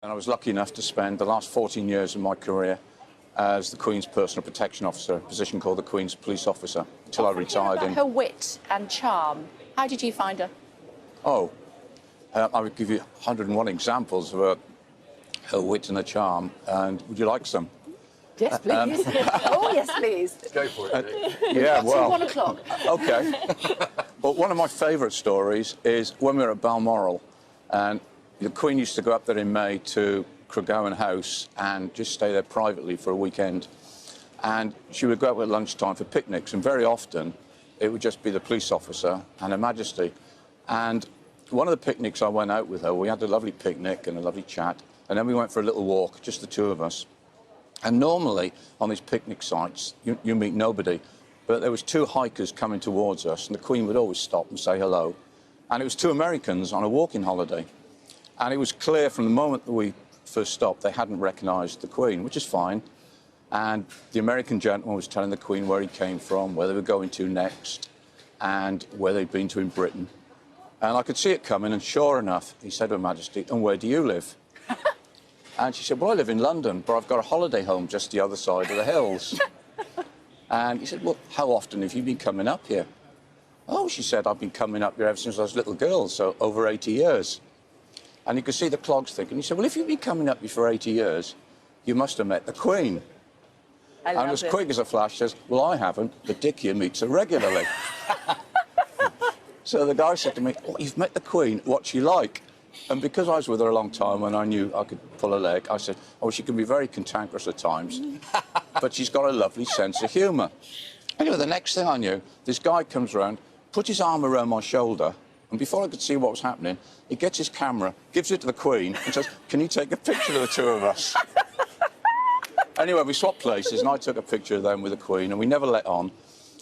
And I was lucky enough to spend the last 14 years of my career as the Queen's personal protection officer, a position called the Queen's police officer, until I retired. About her wit and charm. How did you find her? Oh, I would give you 101 examples of her wit and her charm. And would you like some? Yes, please. Oh, yes, please. Go for it. Yeah, well. 1 o'clock. OK. But one of my favourite stories is when we were at Balmoral, and the Queen used to go up there in May to Craiggowan House and just stay there privately for a weekend. And she would go out at lunchtime for picnics, and very often it would just be the police officer and Her Majesty. And one of the picnics I went out with her, we had a lovely picnic and a lovely chat, and then we went for a little walk, just the two of us. And normally on these picnic sites, you meet nobody, but there was two hikers coming towards us, and the Queen would always stop and say hello. And it was two Americans on a walking holiday. And it was clear from the moment that we first stopped, they hadn't recognised the Queen, which is fine. And the American gentleman was telling the Queen where he came from, where they were going to next, and where they'd been to in Britain. And I could see it coming, and sure enough, he said to Her Majesty, "And where do you live?" And she said, "Well, I live in London, but I've got a holiday home just the other side of the hills." And he said, "Well, how often have you been coming up here?" "Oh," she said, "I've been coming up here ever since I was a little girl, so over 80 years. And you could see the clogs thinking. He said, "Well, if you've been coming up here for 80 years, you must have met the Queen." And as quick as a flash says, "Well, I haven't, but Dick here meets her regularly." So the guy said to me, "Oh, you've met the Queen, what's she like?" And because I was with her a long time and I knew I could pull a leg, I said, "Oh, she can be very cantankerous at times, but she's got a lovely sense of humour." Anyway, the next thing I knew, this guy comes round, puts his arm around my shoulder, and before I could see what was happening, he gets his camera, gives it to the Queen, and says, "Can you take a picture of the two of us?" Anyway, we swapped places, and I took a picture of them with the Queen, and we never let on,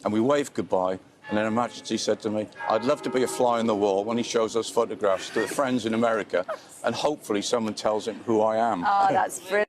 and we waved goodbye. And then Her Majesty said to me, "I'd love to be a fly on the wall when he shows those photographs to the friends in America, and hopefully someone tells him who I am." Oh, that's brilliant.